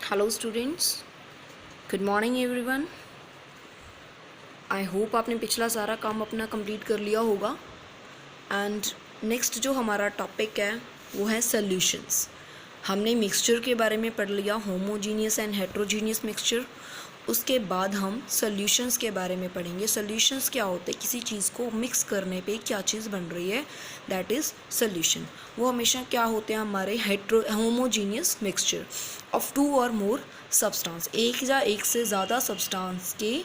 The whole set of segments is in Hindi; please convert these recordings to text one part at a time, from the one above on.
Hello students, good morning everyone. I hope आपने पिछला सारा काम अपना कंप्लीट कर लिया होगा। एंड नेक्स्ट जो हमारा टॉपिक है वो है सॉल्यूशंस। हमने मिक्सचर के बारे में पढ़ लिया, होमोजीनियस एंड हेट्रोजीनियस मिक्सचर। उसके बाद हम सॉल्यूशंस के बारे में पढ़ेंगे। सॉल्यूशंस क्या होते हैं, किसी चीज़ को मिक्स करने पे क्या चीज़ बन रही है, दैट इज़ सॉल्यूशन। वो हमेशा क्या होते हैं, हमारे होमोजीनियस मिक्सचर ऑफ टू और मोर सब्सटेंस, एक या एक से ज़्यादा सब्सटेंस के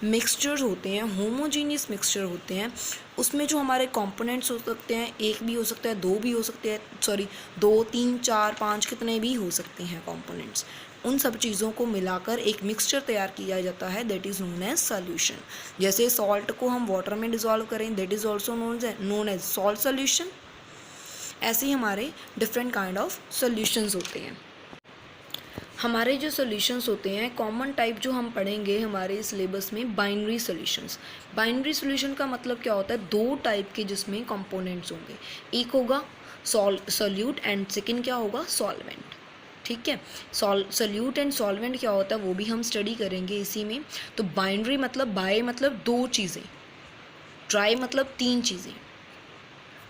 मिक्सचर्स होते हैं, होमोजीनियस मिक्सचर होते हैं। उसमें जो हमारे कंपोनेंट्स हो सकते हैं, एक भी हो सकता है, दो भी हो सकते हैं, सॉरी 2, 3, 4, 5 कितने भी हो सकते हैं कंपोनेंट्स। उन सब चीज़ों को मिलाकर एक मिक्सचर तैयार किया जाता है, that is known as solution. जैसे सॉल्ट को हम वाटर में डिज़ोल्व करें, that is also known as salt solution. ऐसे ही हमारे डिफरेंट काइंड ऑफ सॉल्यूशंस होते हैं। हमारे जो सॉल्यूशंस होते हैं, कॉमन टाइप जो हम पढ़ेंगे हमारे सिलेबस में, बाइनरी सॉल्यूशंस। बाइनरी सॉल्यूशन का मतलब क्या होता है, दो टाइप के जिसमें कंपोनेंट्स होंगे, एक होगा सॉल्यूट एंड सेकंड क्या होगा, सॉल्वेंट। ठीक है, सॉल्यूट एंड सॉल्वेंट क्या होता है वो भी हम स्टडी करेंगे इसी में। तो बाइनरी मतलब बाय मतलब दो चीज़ें, ट्राई मतलब तीन चीज़ें।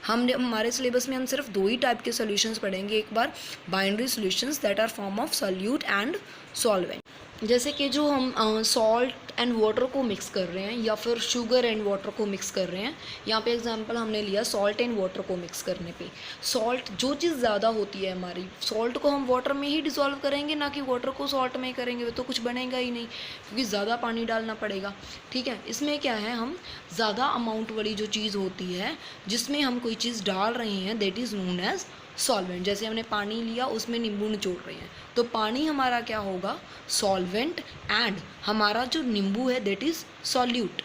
हमारे सिलेबस में हम सिर्फ दो ही टाइप के सॉल्यूशंस पढ़ेंगे एक बार, binary solutions that are form of solute and solvent. जैसे कि जो हम सॉल्ट एंड वाटर को मिक्स कर रहे हैं या फिर शुगर एंड वाटर को मिक्स कर रहे हैं, यहाँ पे एग्जांपल हमने लिया सॉल्ट एंड वाटर को मिक्स करने पे। सॉल्ट जो चीज़ ज़्यादा होती है हमारी, सॉल्ट को हम वाटर में ही डिसॉल्व करेंगे, ना कि वाटर को सॉल्ट में करेंगे, वो तो कुछ बनेगा ही नहीं क्योंकि ज़्यादा पानी डालना पड़ेगा। ठीक है, इसमें क्या है, हम ज़्यादा अमाउंट वाली जो चीज़ होती है जिसमें हम कोई चीज़ डाल रहे हैं, that is known as solvent. जैसे हमने पानी लिया, उसमें नींबू निचोड़ रहे हैं, तो पानी हमारा क्या होगा, सॉल्वेंट, एंड हमारा जो नींबू है that is solute.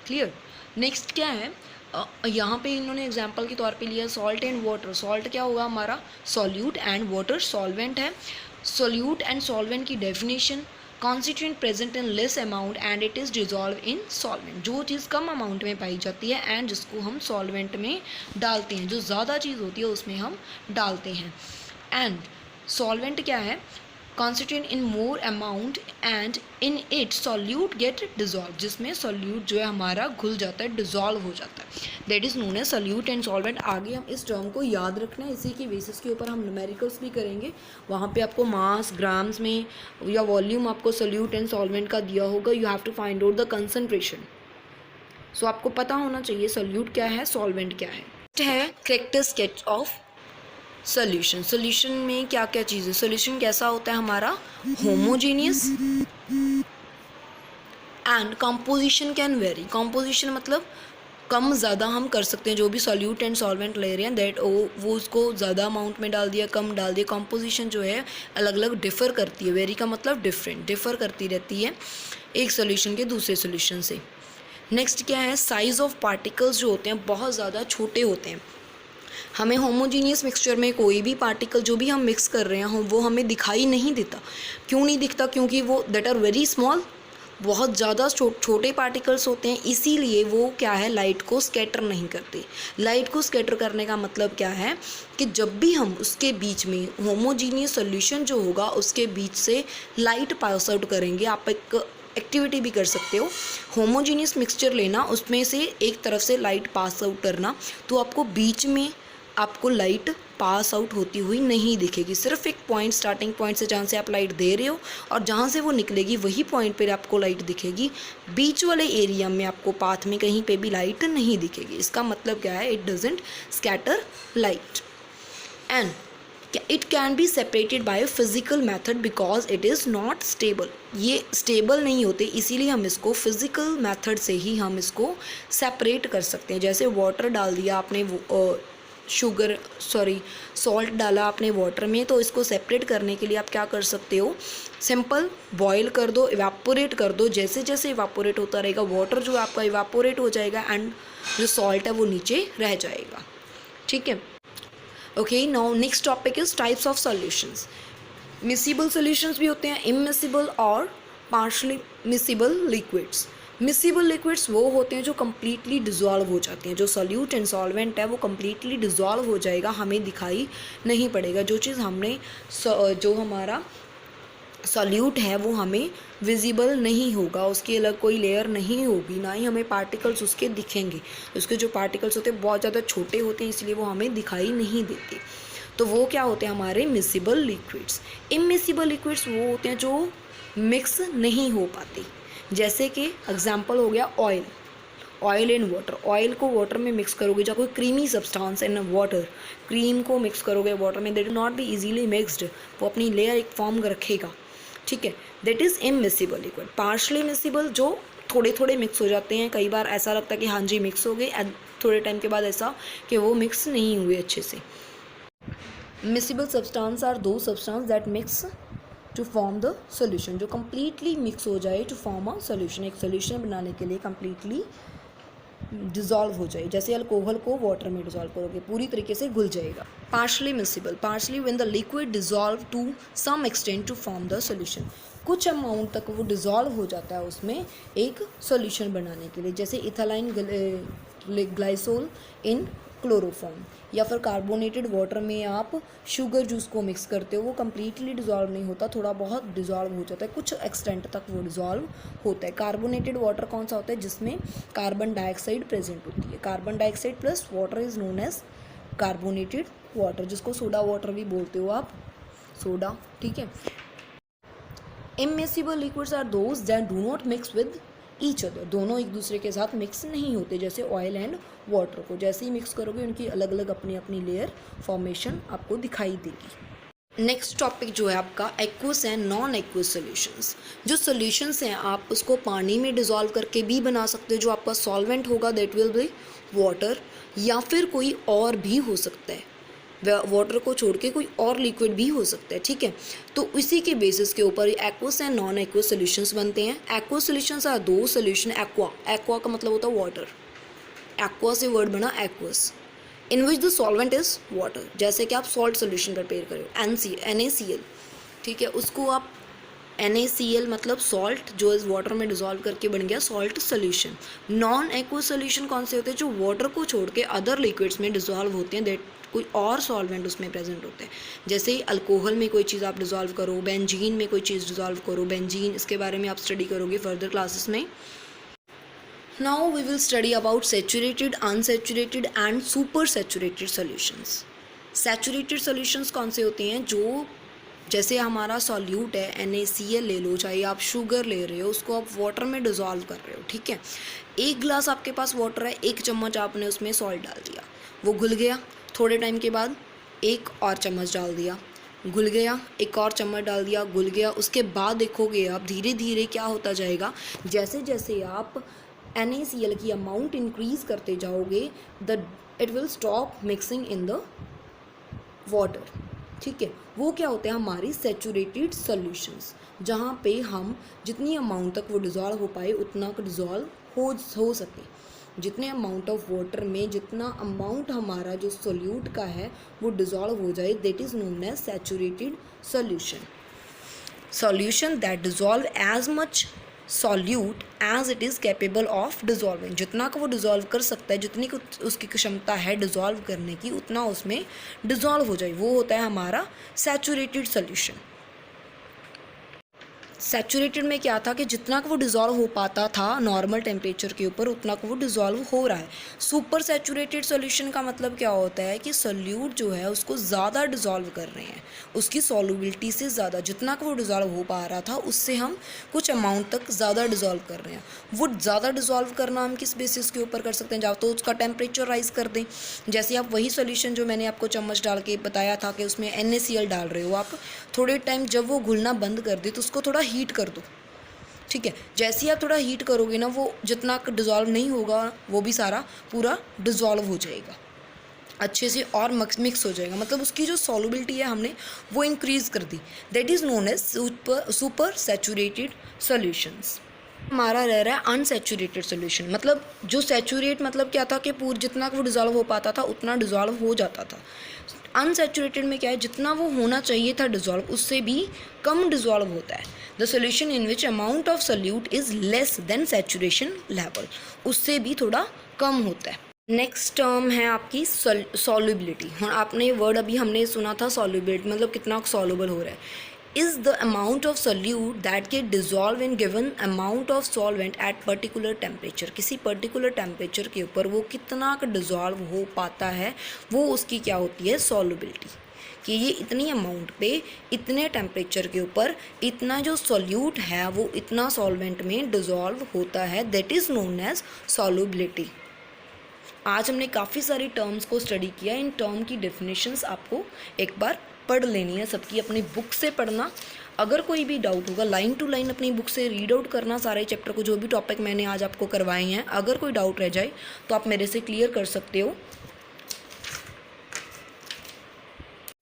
Clear. Next क्या है, यहाँ पे इन्होंने एग्जांपल के तौर पे लिया सॉल्ट एंड वाटर। सॉल्ट क्या होगा हमारा, सॉल्यूट, एंड वाटर सॉल्वेंट है। सॉल्यूट एंड सॉल्वेंट की definition, constituent present in less amount and it is dissolve in solvent. जो चीज़ कम अमाउंट में पाई जाती है एंड जिसको हम सॉल्वेंट में डालते हैं, जो ज़्यादा चीज़ होती है उसमें हम डालते हैं। एंड सॉल्वेंट क्या है, constituent in more amount and in it solute get dissolve, जिसमें सॉल्यूट जो है हमारा घुल जाता है, डिजॉल्व हो जाता है, that is known as solute and solvent. आगे हम इस टर्म को याद रखना है, इसी की बेसिस के ऊपर हम न्यूमेरिकल्स भी करेंगे। वहाँ पे आपको मास ग्राम्स में या वॉल्यूम आपको सॉल्यूट एंड सॉल्वेंट का दिया होगा, you have to find out the concentration. So आपको पता होना चाहिए सॉल्यूट क्या है, सॉल्वेंट क्या है। Character sketch of solution. Solution में क्या क्या चीज़ें, सॉल्यूशन कैसा होता है हमारा, homogeneous, and composition can very. Composition मतलब कम ज़्यादा हम कर सकते हैं, जो भी सॉल्यूट एंड सॉल्वेंट ले रहे हैं दैट वो उसको ज़्यादा अमाउंट में डाल दिया, कम डाल दिया। कंपोजिशन जो है अलग अलग डिफ़र करती है, वेरी का मतलब डिफरेंट, डिफ़र करती रहती है एक सॉल्यूशन के दूसरे सॉल्यूशन से। नेक्स्ट क्या है, साइज़ ऑफ पार्टिकल्स जो होते हैं बहुत ज़्यादा छोटे होते हैं। हमें होमोजीनियस मिक्सचर में कोई भी पार्टिकल जो भी हम मिक्स कर रहे हैं वो हमें दिखाई नहीं देता। क्यों नहीं दिखता, क्योंकि वो दैट आर वेरी स्मॉल, बहुत ज़्यादा छोटे पार्टिकल्स होते हैं, इसीलिए वो क्या है, लाइट को स्कैटर नहीं करते। लाइट को स्कैटर करने का मतलब क्या है कि जब भी हम उसके बीच में होमोजीनियस सॉल्यूशन जो होगा उसके बीच से लाइट पास आउट करेंगे। आप एक एक्टिविटी भी कर सकते हो, होमोजीनियस मिक्सचर लेना, उसमें से एक तरफ से लाइट पास आउट करना, तो आपको बीच में आपको लाइट पास आउट होती हुई नहीं दिखेगी। सिर्फ एक पॉइंट, स्टार्टिंग पॉइंट से जहाँ से आप लाइट दे रहे हो और जहाँ से वो निकलेगी वही पॉइंट पर आपको लाइट दिखेगी। बीच वाले एरिया में आपको पाथ में कहीं पे भी लाइट नहीं दिखेगी। इसका मतलब क्या है, it doesn't scatter light. And it can be separated by physical method because it is not stable. ये स्टेबल नहीं होते, इसीलिए हम इसको फिजिकल मेथड से ही हम इसको सेपरेट कर सकते हैं। जैसे वाटर डाल दिया आपने, सॉल्ट डाला आपने वाटर में, तो इसको सेपरेट करने के लिए आप क्या कर सकते हो, सिंपल बॉयल कर दो, इवापोरेट कर दो। जैसे जैसे इवापोरेट होता रहेगा वाटर जो आपका इवापोरेट हो जाएगा एंड जो सॉल्ट है वो नीचे रह जाएगा। ठीक है, okay. Now next topic is types of solutions. Miscible solutions भी होते हैं, इमिसिबल और partially miscible liquids. Miscible liquids वो होते हैं जो कम्प्लीटली डिज़ोल्व हो जाते हैं। जो सॉल्यूट एंड सॉल्वेंट है वो कम्प्लीटली डिज़ोल्व हो जाएगा, हमें दिखाई नहीं पड़ेगा। जो चीज़ हमने जो हमारा सॉल्यूट है वो हमें विजिबल नहीं होगा, उसकी अलग कोई लेयर नहीं होगी, ना ही हमें पार्टिकल्स उसके दिखेंगे। उसके जो पार्टिकल्स होते हैं बहुत ज़्यादा छोटे होते हैं, इसलिए वो हमें दिखाई नहीं देते। तो वो क्या होते हैं हमारे मिसिबल लिक्विड्स। इमिसिबल लिक्विड्स वो होते हैं जो मिक्स नहीं हो पाते, जैसे कि एग्जाम्पल हो गया oil, oil in water. Oil को वाटर में मिक्स करोगे, या कोई creamy substance in water, cream को मिक्स करोगे वाटर में, that will not be easily mixed, वो अपनी लेयर एक फॉर्म रखेगा, ठीक है। That is immiscible liquid. Partially miscible, जो थोड़े थोड़े मिक्स हो जाते हैं, कई बार ऐसा लगता है कि हाँ जी मिक्स हो गए, थोड़े टाइम के बाद ऐसा कि वो मिक्स नहीं हुए अच्छे से। मिसिबल सब्सटेंस आर दो substance that mix to form the solution, जो कम्प्लीटली मिक्स हो जाए टू फॉर्म अ सोल्यूशन, एक सोल्यूशन बनाने के लिए कम्प्लीटली डिज़ोल्व हो जाए। जैसे अल्कोहल को वाटर में डिज़ोल्व करोगे, पूरी तरीके से घुल जाएगा। Partially miscible, partially when the liquid dissolve to some extent to form the solution, कुछ अमाउंट तक वो डिज़ोल्व हो जाता है उसमें एक सोल्यूशन बनाने के लिए, जैसे इथाइल ग्लाइसोल इन क्लोरोफॉर्म, या फिर कार्बोनेटेड वाटर में आप शुगर जूस को मिक्स करते हो, वो कम्प्लीटली डिज़ोल्व नहीं होता, थोड़ा बहुत डिज़ोल्व हो जाता है, कुछ एक्सटेंट तक वो डिज़ोल्व होता है। कार्बोनेटेड वाटर कौन सा होता है, जिसमें कार्बन डाइऑक्साइड प्रेजेंट होती है। Carbon dioxide plus water is known as carbonated water, जिसको सोडा वाटर भी बोलते हो आप, सोडा, ठीक है। Immiscible liquids are those that do not mix with each other, दोनों एक दूसरे के साथ मिक्स नहीं होते, जैसे ऑयल एंड वाटर को जैसे ही मिक्स करोगे उनकी अलग अलग अपनी अपनी लेयर फॉर्मेशन आपको दिखाई देगी। नेक्स्ट टॉपिक जो है आपका aqueous and non aqueous solutions. जो सॉल्यूशंस हैं आप उसको पानी में डिज़ोल्व करके भी बना सकते हो, जो आपका सॉल्वेंट होगा दैट विल बी वाटर, या फिर कोई और भी हो सकता है, वाटर को छोड़ के कोई और लिक्विड भी हो सकता है, ठीक है। तो इसी के बेसिस के ऊपर aqueous and non aqueous solutions बनते हैं। एक्वस सॉल्यूशंस आर दो सॉल्यूशन, एक्वा, एक्वा का मतलब होता है वाटर, एक्वा से वर्ड बना aqueous, in which the solvent is water. जैसे कि आप सॉल्ट सोल्यूशन प्रिपेयर करो, NaCl, ठीक है, उसको आप NaCl मतलब सॉल्ट जो इस वाटर में डिज़ोल्व करके बन गया salt solution. Non aqueous solution कौन से होते हैं, जो वाटर को छोड़ के अदर लिक्विड्स में डिज़ोल्व होते हैं, दैट कोई और सॉल्वेंट उसमें प्रेजेंट होते हैं। जैसे ही अल्कोहल में कोई चीज़ आप डिज़ोल्व करो, बेंजीन में कोई चीज़ डिज़ोल्व करो, बेंजीन, इसके बारे में आप स्टडी करोगे फर्दर क्लासेस में। Now we will study about saturated, unsaturated and super saturated solutions. Saturated solutions कौन से होते हैं, जो जैसे हमारा सॉल्यूट है NaCl ले लो, चाहे आप शुगर ले रहे हो, उसको आप वाटर में डिज़ोल्व कर रहे हो, ठीक है। एक गिलास आपके पास वाटर है, एक चम्मच आपने उसमें सॉल्ट डाल दिया, वो घुल गया, थोड़े टाइम के बाद एक और चम्मच डाल दिया, घुल गया, एक और चम्मच डाल दिया, घुल गया। उसके बाद देखोगे आप धीरे धीरे क्या होता जाएगा, जैसे जैसे आप NaCl की अमाउंट इंक्रीज करते जाओगे, it will stop mixing in the water, ठीक है। वो क्या होते हैं हमारी सैचुरेटेड सॉल्यूशंस, जहाँ पे हम जितनी अमाउंट तक वो डिज़ोल्व हो पाए उतना डिज़ोल्व हो सके, जितने अमाउंट ऑफ वाटर में जितना अमाउंट हमारा जो सोल्यूट का है वो डिज़ोल्व हो जाए, that is known as saturated solution. Solution that dissolve as much solute as it is capable of dissolving, जितना को वो डिज़ोल्व कर सकता है, जितनी को उसकी क्षमता है डिज़ोल्व करने की, उतना उसमें डिज़ोल्व हो जाए, वो होता है हमारा सैचुरेटेड सॉल्यूशन। सैचुरेटेड में क्या था कि जितना को वो डिज़ोल्व हो पाता था नॉर्मल टेम्परेचर के ऊपर, उतना को वो डिज़ोल्व हो रहा है। सुपर सैचुरेटेड सॉल्यूशन का मतलब क्या होता है कि सोल्यूट जो है उसको ज़्यादा डिज़ोल्व कर रहे हैं, उसकी सॉल्युबिलिटी से ज़्यादा, जितना को वो डिज़ोल्व हो पा रहा था उससे हम कुछ अमाउंट तक ज़्यादा डिज़ोल्व कर रहे हैं। वो ज़्यादा डिज़ोल्व करना हम किस बेसिस के ऊपर कर सकते हैं, जब तो उसका टेम्परेचर राइज़ कर दें। जैसे आप वही सोल्यूशन जो मैंने आपको चम्मच डाल के बताया था कि उसमें NaCl डाल रहे हो आप, थोड़े टाइम जब वो घुलना बंद कर दे तो उसको थोड़ा हीट कर दो, ठीक है। जैसे ही आप थोड़ा हीट करोगे ना, वो जितना डिज़ोल्व नहीं होगा वो भी सारा पूरा डिज़ोल्व हो जाएगा अच्छे से और मिक्स हो जाएगा, मतलब उसकी जो सॉल्युबिलिटी है हमने वो इंक्रीज़ कर दी, that is known as super saturated solutions. हमारा रह रहा है अनसैचुरेटेड सॉल्यूशन, मतलब जो सैचुरेट मतलब क्या था कि पूरा जितना वो डिज़ोल्व हो पाता था उतना डिज़ोल्व हो जाता था। अनसैचुरेटेड में क्या है, जितना वो होना चाहिए था डिज़ोल्व उससे भी कम डिज़ोल्व होता है। The solution in which amount of solute is less than saturation level, उससे भी थोड़ा कम होता है। नेक्स्ट टर्म है आपकी सॉल्युबिलिटी। हाँ, आपने वर्ड अभी हमने सुना था सॉल्युबिलिटी, मतलब कितना सॉल्युबल हो रहा है। Is the amount of solute that get dissolve in given amount of solvent at particular temperature. किसी पर्टिकुलर टेम्परेचर के ऊपर वो कितना का डिजॉल्व हो पाता है, वो उसकी क्या होती है, सॉल्युबिलिटी। कि ये इतनी अमाउंट पे इतने टेम्परेचर के ऊपर इतना जो सॉल्यूट है वो इतना सॉल्वेंट में डिजॉल्व होता है, that is known as solubility. आज हमने काफ़ी सारी टर्म्स को स्टडी किया। इन टर्म की डेफिनेशंस आपको एक बार पढ़ लेनी है, सबकी अपनी बुक से पढ़ना। अगर कोई भी डाउट होगा लाइन टू लाइन अपनी बुक से रीड आउट करना सारे चैप्टर को, जो भी टॉपिक मैंने आज आपको करवाए हैं। अगर कोई डाउट रह जाए तो आप मेरे से क्लियर कर सकते हो।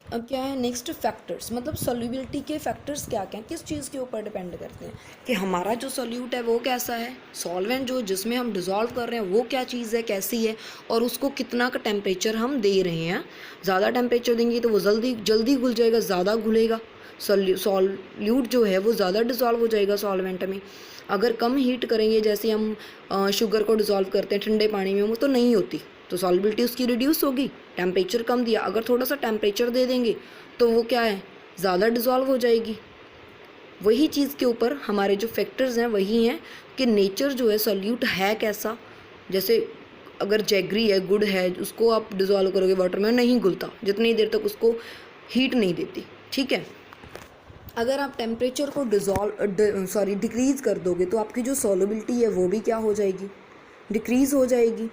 अब क्या है नेक्स्ट, फैक्टर्स, मतलब सॉल्युबिलिटी के फैक्टर्स क्या क्या हैं, किस चीज़ के ऊपर डिपेंड करते हैं कि हमारा जो सॉल्यूट है वो कैसा है, सॉल्वेंट जो जिसमें हम डिज़ोल्व कर रहे हैं वो क्या चीज़ है, कैसी है, और उसको कितना का टेम्परेचर हम दे रहे हैं। ज़्यादा टेम्परेचर देंगे तो वो जल्दी घुल जाएगा, ज़्यादा घुलेगा, सॉल्यूट जो है वो ज़्यादा डिज़ोल्व हो जाएगा सॉल्वेंट में। अगर कम हीट करेंगे, जैसे हम शुगर को डिज़ोल्व करते हैं ठंडे पानी में, वो तो नहीं होती, तो सॉल्युबिलिटी उसकी रिड्यूस होगी। टेम्परेचर कम दिया, अगर थोड़ा सा टेम्परेचर दे देंगे तो वो क्या है, ज़्यादा डिज़ोल्व हो जाएगी। वही चीज़ के ऊपर हमारे जो फैक्टर्स हैं वही हैं कि नेचर जो है सॉल्यूट है कैसा। जैसे अगर जैगरी है, गुड़ है, उसको आप डिज़ोल्व करोगे वाटर में, नहीं घुलता जितनी देर तक उसको हीट नहीं देती, ठीक है। अगर आप टेम्परेचर को डिक्रीज़ कर दोगे तो आपकी जो सॉल्युबिलिटी है वो भी क्या हो जाएगी, डिक्रीज़ हो जाएगी।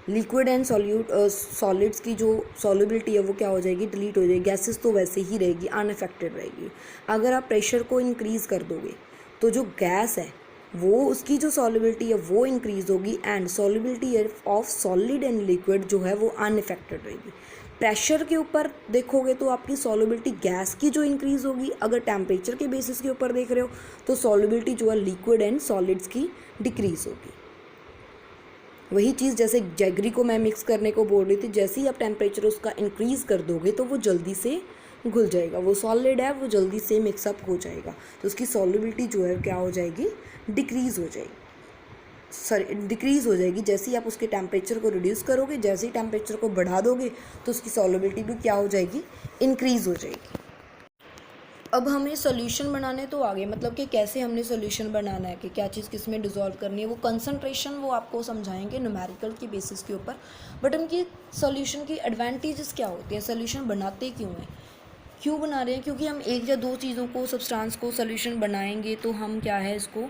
लिक्विड एंड सॉलिड्स की जो सॉल्युबिलिटी है वो क्या हो जाएगी, डिलीट हो जाएगी। गैसेस तो वैसे ही रहेगी, अनअफेक्टेड रहेगी। अगर आप प्रेशर को इंक्रीज़ कर दोगे तो जो गैस है वो उसकी जो सॉल्युबिलिटी है वो इंक्रीज़ होगी, and solubility of solid and liquid जो है वो अनअफेक्टेड रहेगी। प्रेशर के ऊपर देखोगे तो आपकी सॉल्युबिलिटी गैस की जो इंक्रीज़ होगी, अगर टेम्परेचर के बेसिस के ऊपर देख रहे हो तो सॉल्युबिलिटी जो है लिक्विड एंड सॉलिड्स की डिक्रीज़ होगी। वही चीज़ जैसे जैगरी को मैं मिक्स करने को बोल रही थी, जैसे ही आप टेम्परेचर उसका इंक्रीज़ कर दोगे तो वो जल्दी से घुल जाएगा, वो सॉलिड है वो जल्दी से मिक्सअप हो जाएगा, तो उसकी सॉल्युबिलिटी जो है क्या हो जाएगी, डिक्रीज़ हो जाएगी। जैसे ही आप उसके टेम्परेचर को रिड्यूस करोगे, जैसे ही टेम्परेचर को बढ़ा दोगे तो उसकी सॉल्युबिलिटी भी क्या हो जाएगी, इंक्रीज़ हो जाएगी। अब हमें सोल्यूशन बनाने तो आ गए, मतलब कि कैसे हमने सोल्यूशन बनाना है, कि क्या चीज़ किस में डिज़ोल्व करनी है, वो कंसंट्रेशन वो आपको समझाएंगे न्यूमेरिकल के बेसिस के ऊपर। बट उनकी सोल्यूशन की एडवांटेजेस क्या होती हैं, सोल्यूशन बनाते क्यों हैं, क्यों बना रहे हैं, क्योंकि हम एक या दो चीज़ों को, सब्सटेंस को सोल्यूशन बनाएंगे तो हम क्या है इसको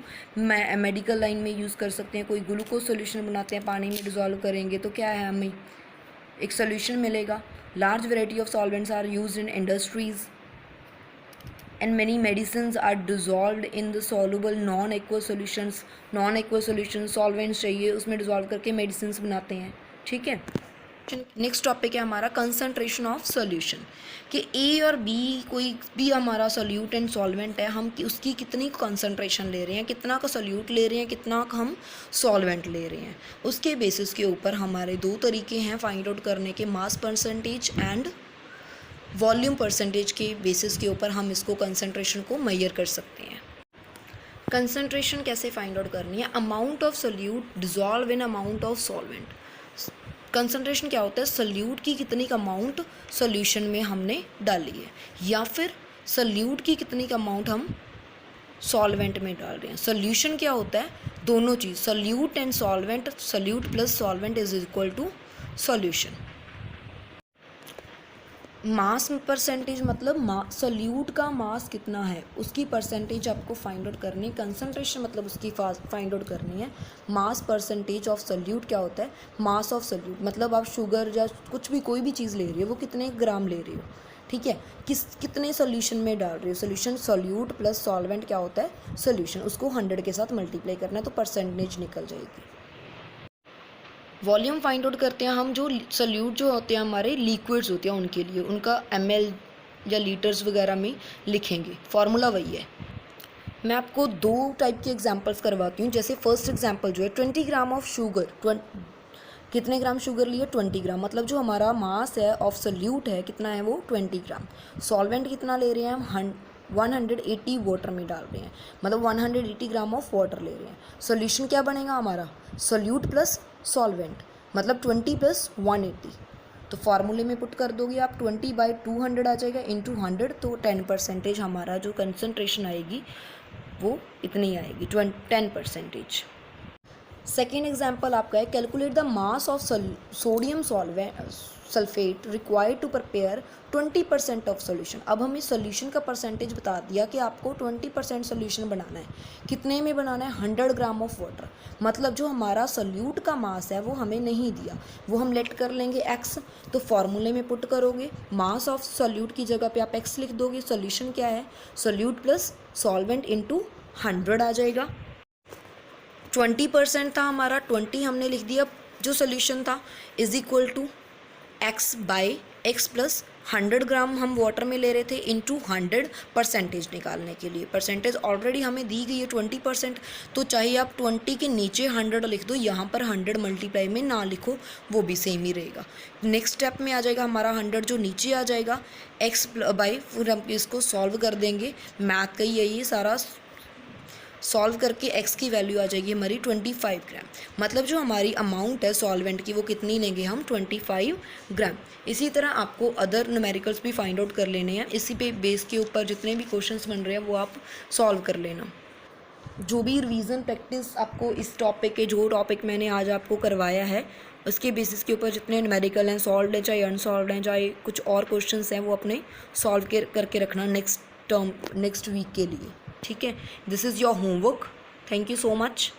मेडिकल लाइन में यूज़ कर सकते हैं। कोई ग्लूकोज सोल्यूशन बनाते हैं, पानी में डिज़ोल्व करेंगे तो क्या है, हमें एक सोल्यूशन मिलेगा। Large variety of solvents are used in industries and many medicines are dissolved in the soluble non-aqueous solutions। non-aqueous solutions solvents चाहिए उसमें डिज़ोल्व करके मेडिसिन बनाते हैं, ठीक है। नेक्स्ट टॉपिक है हमारा कंसंट्रेशन ऑफ सॉल्यूशन, कि ए और बी कोई भी हमारा सोल्यूट एंड सॉल्वेंट है, हम उसकी कितनी कंसंट्रेशन ले रहे हैं, कितना का सोल्यूट ले रहे हैं, कितना का हम सॉल्वेंट ले रहे हैं, उसके बेसिस के ऊपर हमारे दो तरीके हैं फाइंड आउट करने के, mass percentage and volume percentage के बेसिस के ऊपर हम इसको कंसंट्रेशन को मेजर कर सकते हैं। कंसंट्रेशन कैसे फाइंड आउट करनी है, amount of solute dissolve in amount of solvent. Concentration क्या होता है, सोल्यूट की कितनी अमाउंट सॉल्यूशन में हमने डाली है, या फिर सोल्यूट की कितनी अमाउंट हम सॉल्वेंट में डाल रहे हैं। सोल्यूशन क्या होता है, दोनों चीज़, solute and solvent, solute plus solvent is equal to solution. Mass percentage मतलब सोल्यूट का मास कितना है उसकी परसेंटेज आपको फाइंड आउट करनी है। कंसंट्रेशन मतलब उसकी फाइंड आउट करनी है। मास परसेंटेज ऑफ सोल्यूट क्या होता है, मास ऑफ सोल्यूट मतलब आप शुगर या कुछ भी कोई भी चीज़ ले रही हो वो कितने ग्राम ले रही हो, ठीक है, कितने सोल्यूशन में डाल रही हो। सोल्यूशन सोल्यूट प्लस सॉल्वेंट क्या होता है, सोल्यूशन, उसको 100 के साथ मल्टीप्लाई करना है तो परसेंटेज निकल जाएगी। वॉल्यूम फाइंड आउट करते हैं हम, जो सोल्यूट जो होते हैं हमारे लिक्विड्स होते हैं उनके लिए, उनका ml या लीटर्स वगैरह में लिखेंगे, फार्मूला वही है। मैं आपको दो टाइप के एग्जांपल्स करवाती हूँ। जैसे फर्स्ट एग्जांपल जो है 20 ग्राम ऑफ शुगर, कितने ग्राम शुगर लिए, 20 ग्राम, मतलब जो हमारा मास है ऑफ सोल्यूट है कितना है वो 20 ग्राम। सॉल्वेंट कितना ले रहे हैं हम 180 वाटर में डाल रहे हैं, मतलब 180 ग्राम ऑफ वाटर ले रहे हैं। सोल्यूशन क्या बनेगा हमारा, सोल्यूट प्लस सॉल्वेंट मतलब 20 प्लस 180, तो फार्मूले में पुट कर दोगे आप 20/200 आ जाएगा इंटू 100, तो 10% हमारा जो कंसनट्रेशन आएगी वो इतनी आएगी 10%। सेकेंड एग्जाम्पल आपका है calculate the mass of sodium sulphate required to prepare 20% of solution. अब हमें सोल्यूशन का परसेंटेज बता दिया कि आपको 20% सोल्यूशन बनाना है। कितने में बनाना है? 100 ग्राम ऑफ वाटर। मतलब जो हमारा सोल्यूट का मास है वो हमें नहीं दिया, वो हम लेट कर लेंगे x। तो फॉर्मूले में पुट करोगे, मास ऑफ सोल्यूट की जगह पे आप x लिख दोगे। सोल्यूशन क्या है? सोल्यूट प्लस सॉल्वेंट इंटू 100 आ जाएगा। 20% था हमारा, 20 हमने लिख दिया जो सोल्यूशन था, is equal to x by X plus 100 gram हम वाटर में ले रहे थे इंटू 100 परसेंटेज निकालने के लिए। परसेंटेज ऑलरेडी हमें दी गई है 20%, तो चाहे आप 20 के नीचे 100 लिख दो, यहाँ पर 100 मल्टीप्लाई में ना लिखो, वो भी सेम ही रहेगा। नेक्स्ट स्टेप में आ जाएगा हमारा 100 जो नीचे आ जाएगा x बाई, फिर हम इसको सॉल्व कर देंगे। मैथ का ही यही सारा सॉल्व करके x की वैल्यू आ जाएगी हमारी 25 ग्राम। मतलब जो हमारी अमाउंट है सॉल्वेंट की वो कितनी लेंगे हम? 25 ग्राम। इसी तरह आपको अदर न्यूमेरिकल्स भी फाइंड आउट कर लेने हैं। इसी पे बेस के ऊपर जितने भी क्वेश्चंस बन रहे हैं वो आप सॉल्व कर लेना। जो भी रिवीजन प्रैक्टिस आपको इस टॉपिक के, जो टॉपिक मैंने आज आपको करवाया है, उसके बेसिस के ऊपर जितने न्यूमेरिकल हैं, सॉल्व हैं चाहे अनसॉल्व हैं, चाहे कुछ और क्वेश्चंस हैं, वो अपने सॉल्व करके रखना नेक्स्ट वीक के लिए। ठीक है, this is your homework. Thank you so much.